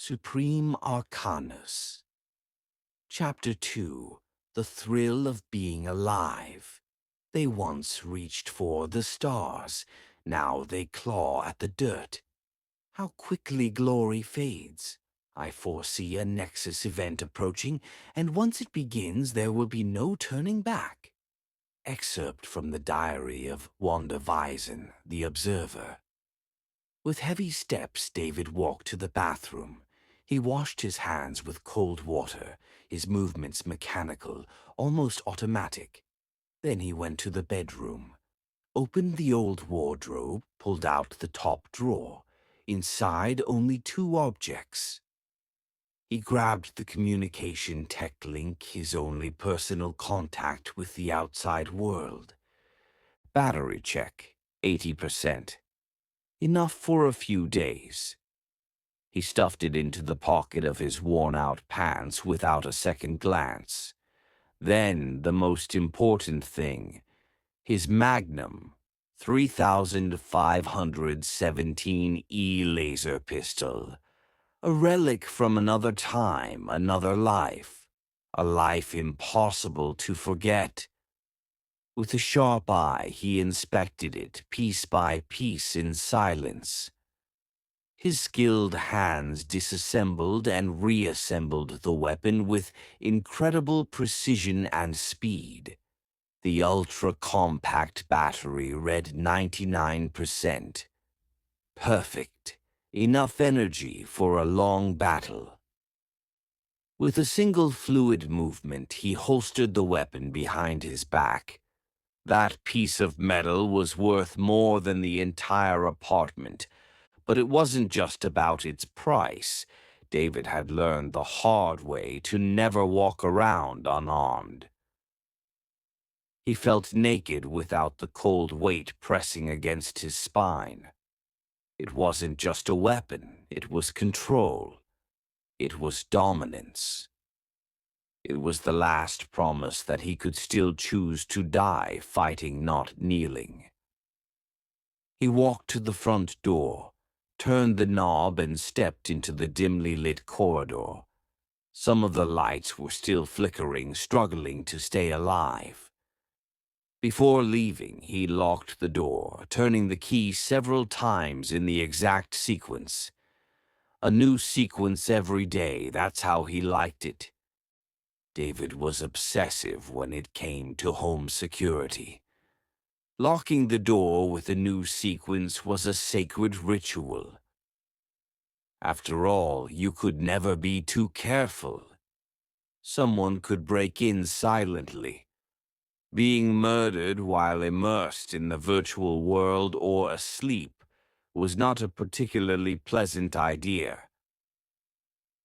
Supreme Arcanus. Chapter 2. The Thrill of Being Alive. They once reached for the stars, now they claw at the dirt. How quickly glory fades. I foresee a Nexus event approaching, and once it begins there will be no turning back. Excerpt from the diary of Wanda Weizen, the Observer. With heavy steps, David walked to the bathroom. He washed his hands with cold water, his movements mechanical, almost automatic. Then he went to the bedroom, opened the old wardrobe, pulled out the top drawer. Inside, only two objects. He grabbed the communication tech link, his only personal contact with the outside world. Battery check, 80%. Enough for a few days. He stuffed it into the pocket of his worn-out pants without a second glance. Then, the most important thing, his Magnum 3517E laser pistol. A relic from another time, another life. A life impossible to forget. With a sharp eye, he inspected it, piece by piece in silence. His skilled hands disassembled and reassembled the weapon with incredible precision and speed. The ultra-compact battery read 99%. Perfect. Enough energy for a long battle. With a single fluid movement, he holstered the weapon behind his back. That piece of metal was worth more than the entire apartment. But it wasn't just about its price. David had learned the hard way to never walk around unarmed. He felt naked without the cold weight pressing against his spine. It wasn't just a weapon, it was control. It was dominance. It was the last promise that he could still choose to die fighting, not kneeling. He walked to the front door, turned the knob and stepped into the dimly lit corridor. Some of the lights were still flickering, struggling to stay alive. Before leaving, he locked the door, turning the key several times in the exact sequence. A new sequence every day, that's how he liked it. David was obsessive when it came to home security. Locking the door with a new sequence was a sacred ritual. After all, you could never be too careful. Someone could break in silently. Being murdered while immersed in the virtual world or asleep was not a particularly pleasant idea.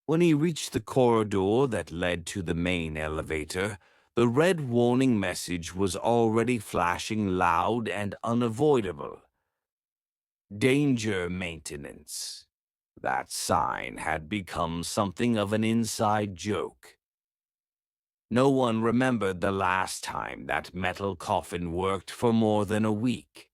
When he reached the corridor that led to the main elevator, the red warning message was already flashing loud and unavoidable. Danger maintenance. That sign had become something of an inside joke. No one remembered the last time that metal coffin worked for more than a week.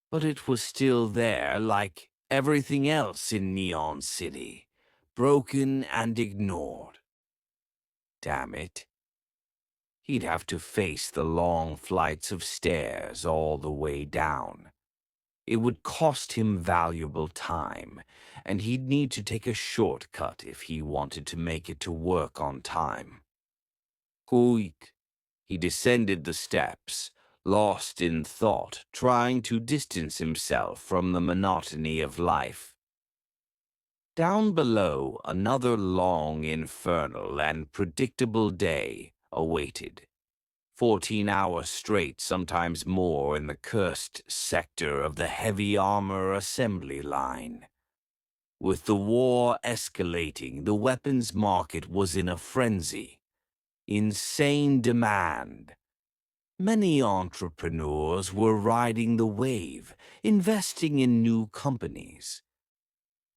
But it was still there, like everything else in Neon City, broken and ignored. Damn it. He'd have to face the long flights of stairs all the way down. It would cost him valuable time, and he'd need to take a shortcut if he wanted to make it to work on time. Quick. He descended the steps, lost in thought, trying to distance himself from the monotony of life. Down below, another long, infernal, and predictable day awaited. 14 hours straight, sometimes more, in the cursed sector of the heavy armor assembly line. With the war escalating, the weapons market was in a frenzy. Insane demand. Many entrepreneurs were riding the wave, investing in new companies.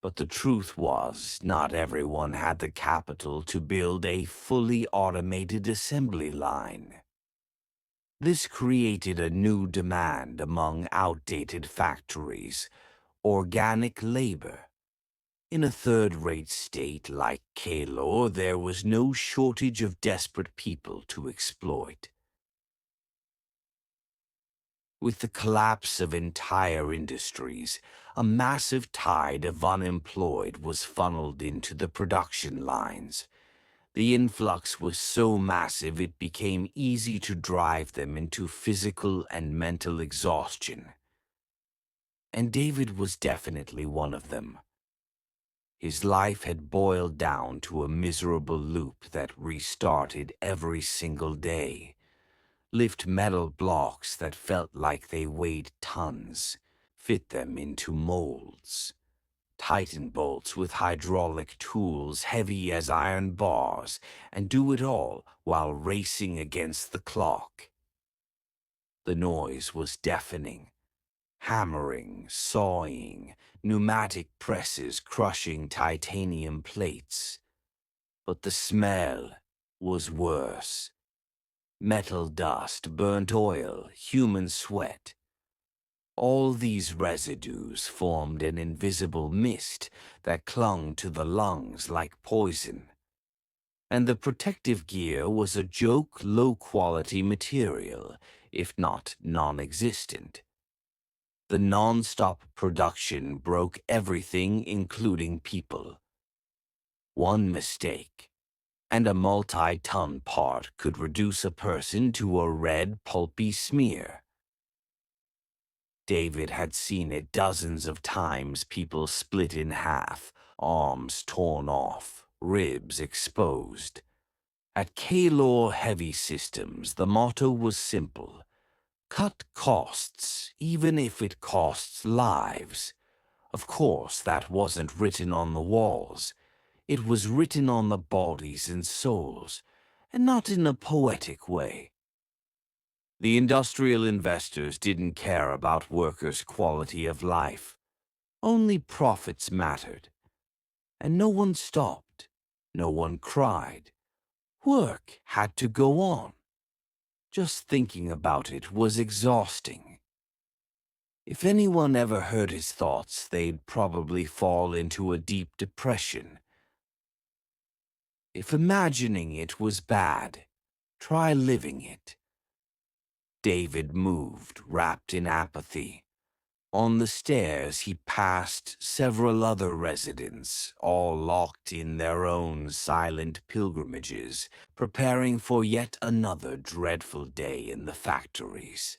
But the truth was, not everyone had the capital to build a fully automated assembly line. This created a new demand among outdated factories: organic labor. In a third-rate state like Kalor, there was no shortage of desperate people to exploit. With the collapse of entire industries, a massive tide of unemployed was funneled into the production lines. The influx was so massive it became easy to drive them into physical and mental exhaustion. And David was definitely one of them. His life had boiled down to a miserable loop that restarted every single day. Lift metal blocks that felt like they weighed tons, fit them into molds. Tighten bolts with hydraulic tools heavy as iron bars, and do it all while racing against the clock. The noise was deafening. Hammering, sawing, pneumatic presses crushing titanium plates. But the smell was worse. Metal dust, burnt oil, human sweat. All these residues formed an invisible mist that clung to the lungs like poison. And the protective gear was a joke low-quality material, if not non-existent. The non-stop production broke everything, including people. One mistake, and a multi-ton part could reduce a person to a red, pulpy smear. David had seen it dozens of times, people split in half, arms torn off, ribs exposed. At Kalor Heavy Systems, the motto was simple. Cut costs, even if it costs lives. Of course, that wasn't written on the walls. It was written on the bodies and souls, and not in a poetic way. The industrial investors didn't care about workers' quality of life. Only profits mattered. And no one stopped. No one cried. Work had to go on. Just thinking about it was exhausting. If anyone ever heard his thoughts, they'd probably fall into a deep depression. If imagining it was bad, try living it. David moved, wrapped in apathy. On the stairs, he passed several other residents, all locked in their own silent pilgrimages, preparing for yet another dreadful day in the factories.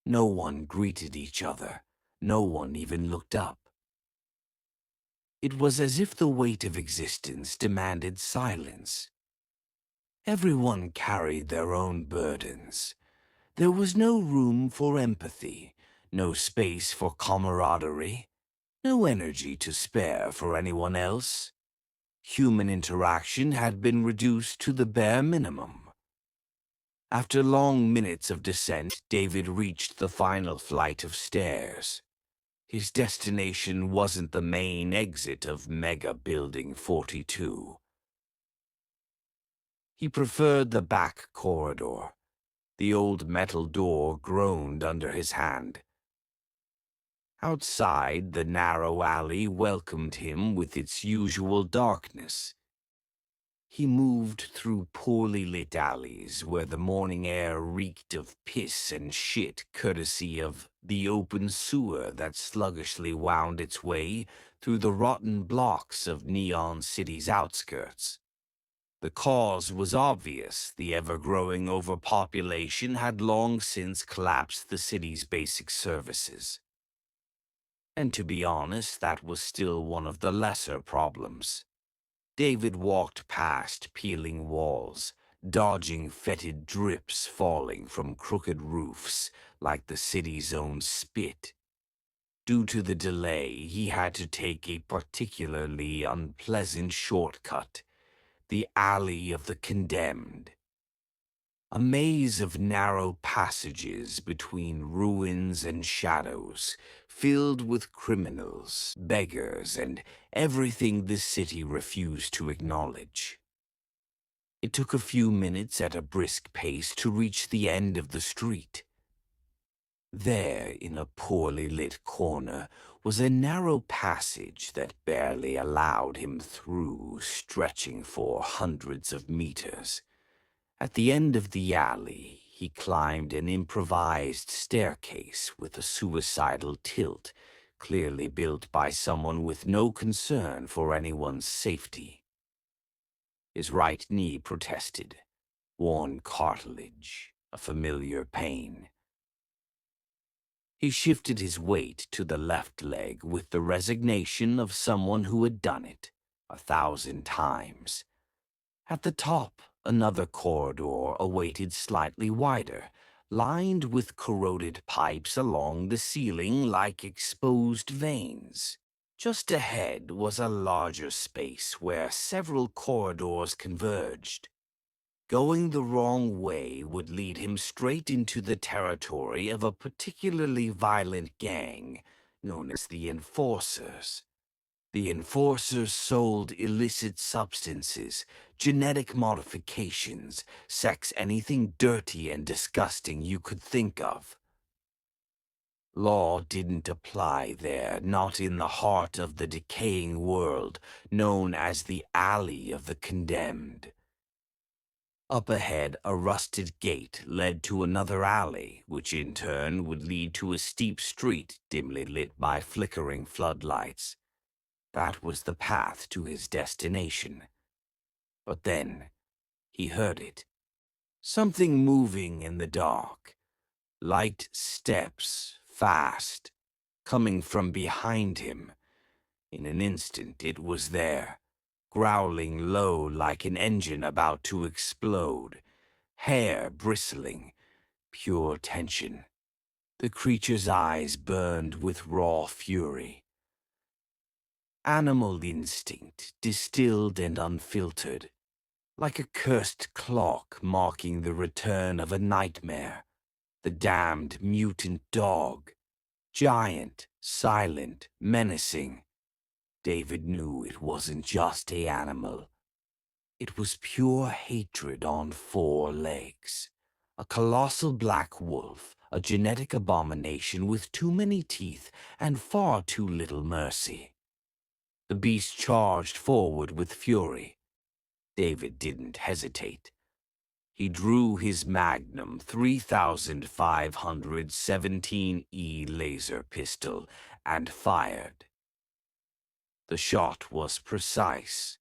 No one greeted each other. No one even looked up. It was as if the weight of existence demanded silence. Everyone carried their own burdens. There was no room for empathy, no space for camaraderie, no energy to spare for anyone else. Human interaction had been reduced to the bare minimum. After long minutes of descent, David reached the final flight of stairs. His destination wasn't the main exit of Mega Building 42. He preferred the back corridor. The old metal door groaned under his hand. Outside, the narrow alley welcomed him with its usual darkness. He moved through poorly lit alleys where the morning air reeked of piss and shit, courtesy of the open sewer that sluggishly wound its way through the rotten blocks of Neon City's outskirts. The cause was obvious. The ever-growing overpopulation had long since collapsed the city's basic services. And to be honest, that was still one of the lesser problems. David walked past peeling walls, dodging fetid drips falling from crooked roofs like the city's own spit. Due to the delay, he had to take a particularly unpleasant shortcut. The Alley of the Condemned. A maze of narrow passages between ruins and shadows, filled with criminals, beggars, and everything this city refused to acknowledge. It took a few minutes at a brisk pace to reach the end of the street. There, in a poorly lit corner, was a narrow passage that barely allowed him through, stretching for hundreds of meters. At the end of the alley, he climbed an improvised staircase with a suicidal tilt, clearly built by someone with no concern for anyone's safety. His right knee protested, worn cartilage, a familiar pain. He shifted his weight to the left leg with the resignation of someone who had done it 1,000 times. At the top, another corridor awaited, slightly wider, lined with corroded pipes along the ceiling like exposed veins. Just ahead was a larger space where several corridors converged. Going the wrong way would lead him straight into the territory of a particularly violent gang known as the Enforcers. The Enforcers sold illicit substances, genetic modifications, sex, anything dirty and disgusting you could think of. Law didn't apply there, not in the heart of the decaying world known as the Alley of the Condemned. Up ahead, a rusted gate led to another alley, which in turn would lead to a steep street dimly lit by flickering floodlights. That was the path to his destination. But then, he heard it. Something moving in the dark. Light steps, fast, coming from behind him. In an instant, it was there, growling low like an engine about to explode, hair bristling, pure tension. The creature's eyes burned with raw fury. Animal instinct, distilled and unfiltered, like a cursed clock marking the return of a nightmare. The damned mutant dog, giant, silent, menacing. David knew it wasn't just an animal. It was pure hatred on 4 legs. A colossal black wolf, a genetic abomination with too many teeth and far too little mercy. The beast charged forward with fury. David didn't hesitate. He drew his Magnum 3517E laser pistol and fired. The shot was precise.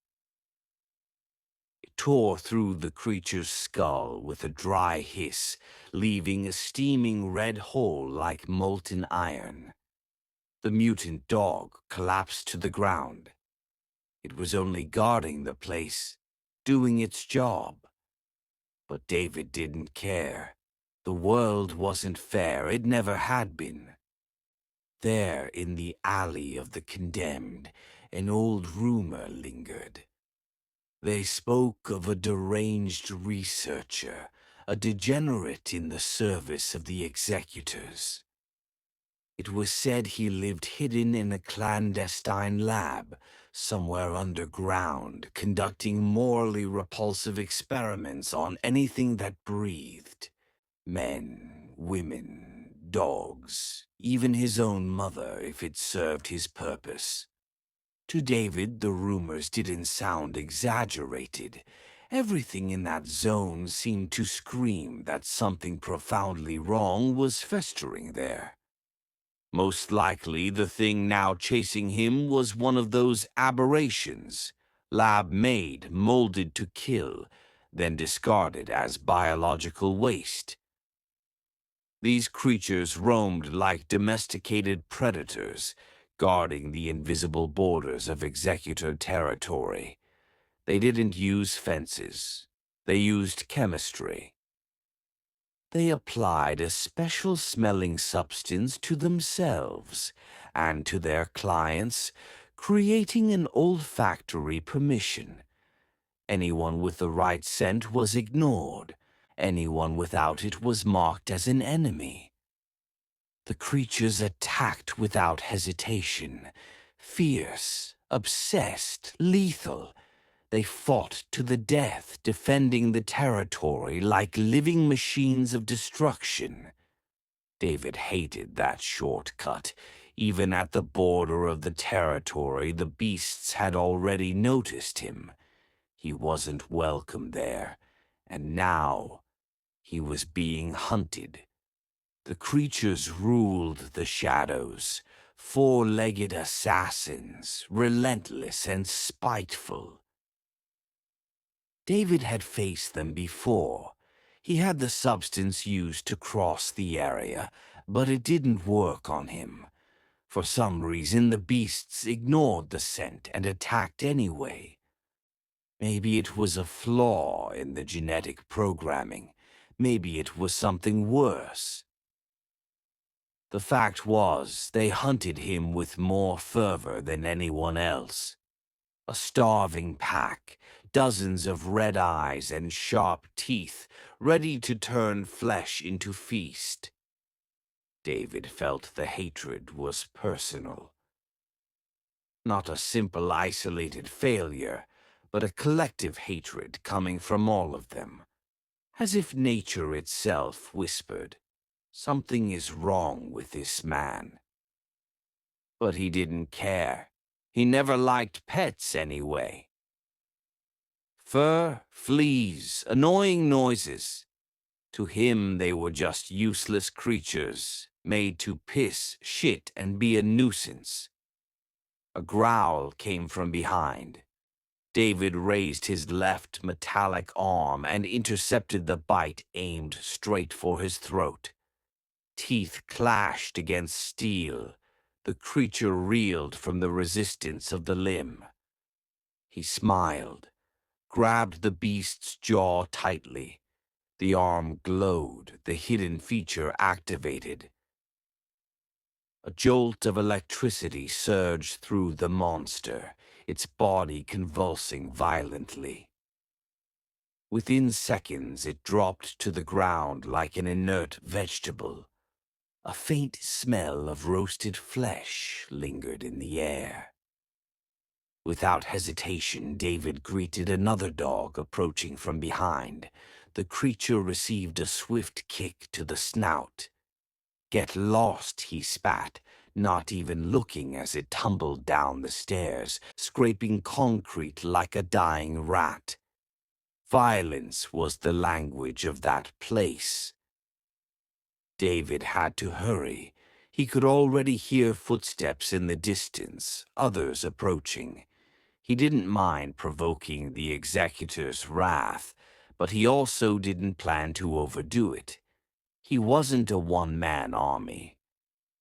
It tore through the creature's skull with a dry hiss, leaving a steaming red hole like molten iron. The mutant dog collapsed to the ground. It was only guarding the place, doing its job. But David didn't care. The world wasn't fair, it never had been. There, in the Alley of the Condemned, an old rumor lingered. They spoke of a deranged researcher, a degenerate in the service of the executors. It was said he lived hidden in a clandestine lab, somewhere underground, conducting morally repulsive experiments on anything that breathed. Men, women, dogs, even his own mother, if it served his purpose. To David, the rumors didn't sound exaggerated. Everything in that zone seemed to scream that something profoundly wrong was festering there. Most likely, the thing now chasing him was one of those aberrations, lab-made, molded to kill, then discarded as biological waste. These creatures roamed like domesticated predators, guarding the invisible borders of executor territory. They didn't use fences. They used chemistry. They applied a special smelling substance to themselves and to their clients, creating an olfactory permission. Anyone with the right scent was ignored. Anyone without it was marked as an enemy. The creatures attacked without hesitation, fierce, obsessed, lethal. They fought to the death, defending the territory like living machines of destruction. David hated that shortcut, Even at the border of the territory, the beasts had already noticed him. He wasn't welcome there, and now he was being hunted. The creatures ruled the shadows, four-legged assassins, relentless and spiteful. David had faced them before. He had the substance used to cross the area, but it didn't work on him. For some reason, the beasts ignored the scent and attacked anyway. Maybe it was a flaw in the genetic programming. Maybe it was something worse. The fact was, they hunted him with more fervor than anyone else. A starving pack, dozens of red eyes and sharp teeth, ready to turn flesh into feast. David felt the hatred was personal. Not a simple isolated failure, but a collective hatred coming from all of them. As if nature itself whispered, "Something is wrong with this man." But he didn't care. He never liked pets anyway. Fur, fleas, annoying noises. To him they were just useless creatures, made to piss, shit, and be a nuisance. A growl came from behind. David raised his left metallic arm and intercepted the bite aimed straight for his throat. Teeth clashed against steel. The creature reeled from the resistance of the limb. He smiled, grabbed the beast's jaw tightly. The arm glowed, the hidden feature activated. A jolt of electricity surged through the monster, its body convulsing violently. Within seconds, it dropped to the ground like an inert vegetable. A faint smell of roasted flesh lingered in the air. Without hesitation, David greeted another dog approaching from behind. The creature received a swift kick to the snout. "Get lost," he spat, not even looking as it tumbled down the stairs, scraping concrete like a dying rat. Violence was the language of that place. David had to hurry. He could already hear footsteps in the distance, others approaching. He didn't mind provoking the executor's wrath, but he also didn't plan to overdo it. He wasn't a one-man army.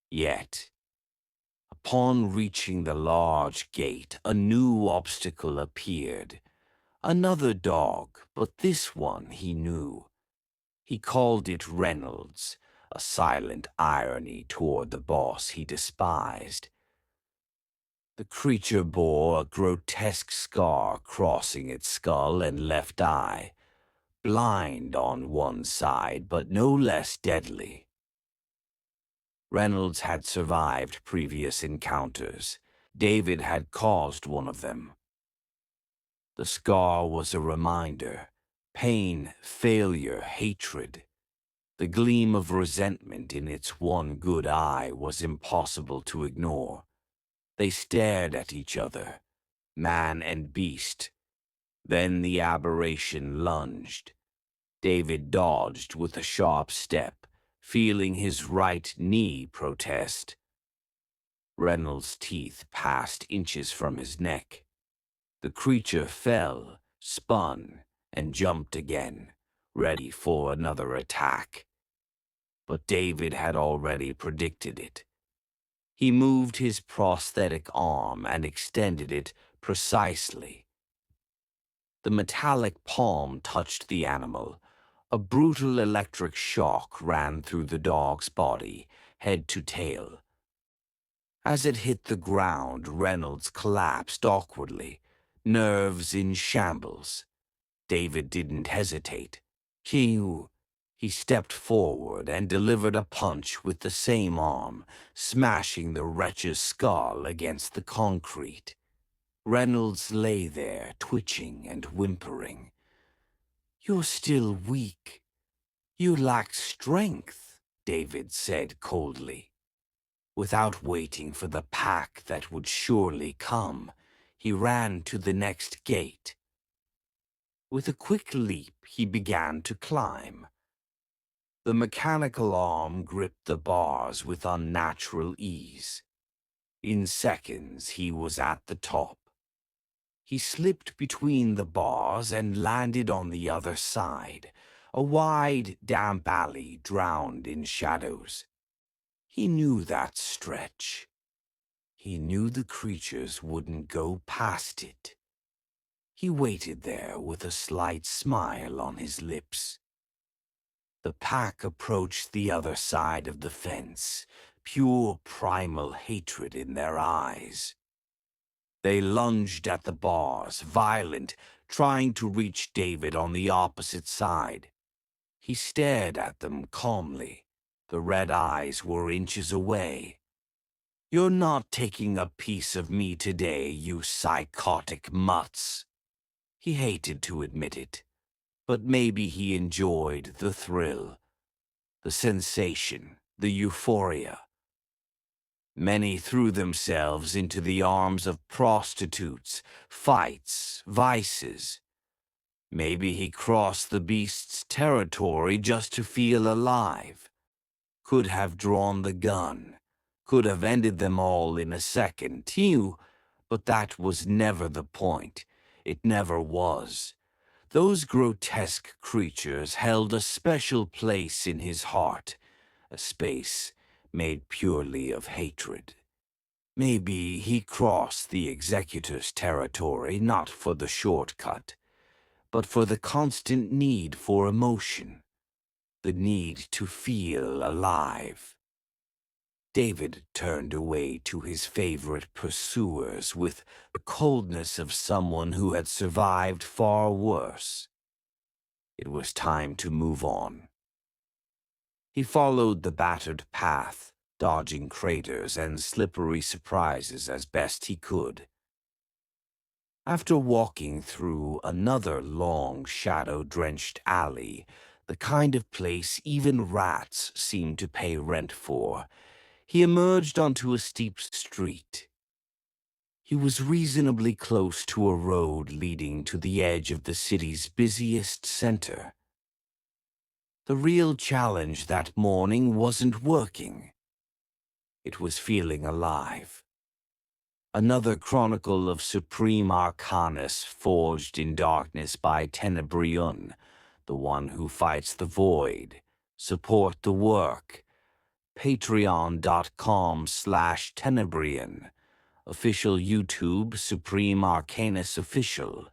Yet. Upon reaching the large gate, a new obstacle appeared. Another dog, but this one he knew. He called it Reynolds, a silent irony toward the boss he despised. The creature bore a grotesque scar crossing its skull and left eye, blind on one side but no less deadly. Reynolds had survived previous encounters. David had caused one of them. The scar was a reminder. Pain, failure, hatred. The gleam of resentment in its one good eye was impossible to ignore. They stared at each other, man and beast. Then the aberration lunged. David dodged with a sharp step, feeling his right knee protest. Reynolds' teeth passed inches from his neck. The creature fell, spun, and jumped again, ready for another attack. But David had already predicted it. He moved his prosthetic arm and extended it precisely. The metallic palm touched the animal. A brutal electric shock ran through the dog's body, head to tail. As it hit the ground, Reynolds collapsed awkwardly, nerves in shambles. David didn't hesitate. He stepped forward and delivered a punch with the same arm, smashing the wretch's skull against the concrete. Reynolds lay there, twitching and whimpering. "You're still weak. You lack strength," David said coldly. Without waiting for the pack that would surely come, he ran to the next gate. With a quick leap, he began to climb. The mechanical arm gripped the bars with unnatural ease. In seconds, he was at the top. He slipped between the bars and landed on the other side, a wide, damp alley drowned in shadows. He knew that stretch. He knew the creatures wouldn't go past it. He waited there with a slight smile on his lips. The pack approached the other side of the fence, pure primal hatred in their eyes. They lunged at the bars, violent, trying to reach David on the opposite side. He stared at them calmly. The red eyes were inches away. "You're not taking a piece of me today, you psychotic mutts." He hated to admit it, but maybe he enjoyed the thrill, the sensation, the euphoria. Many threw themselves into the arms of prostitutes, fights, vices. Maybe he crossed the beast's territory just to feel alive. Could have drawn the gun, could have ended them all in a second, too, but that was never the point. It never was. Those grotesque creatures held a special place in his heart, a space made purely of hatred. Maybe he crossed the executor's territory not for the shortcut, but for the constant need for emotion, the need to feel alive. David turned away to his favorite pursuers with the coldness of someone who had survived far worse. It was time to move on. He followed the battered path, dodging craters and slippery surprises as best he could. After walking through another long, shadow-drenched alley, the kind of place even rats seemed to pay rent for, he emerged onto a steep street. He was reasonably close to a road leading to the edge of the city's busiest center. The real challenge that morning wasn't working. It was feeling alive. Another chronicle of Supreme Arcanus forged in darkness by Tenebrion, the one who fights the void. Support the work. Patreon.com/Tenebrion. Official YouTube Supreme Arcanus Official.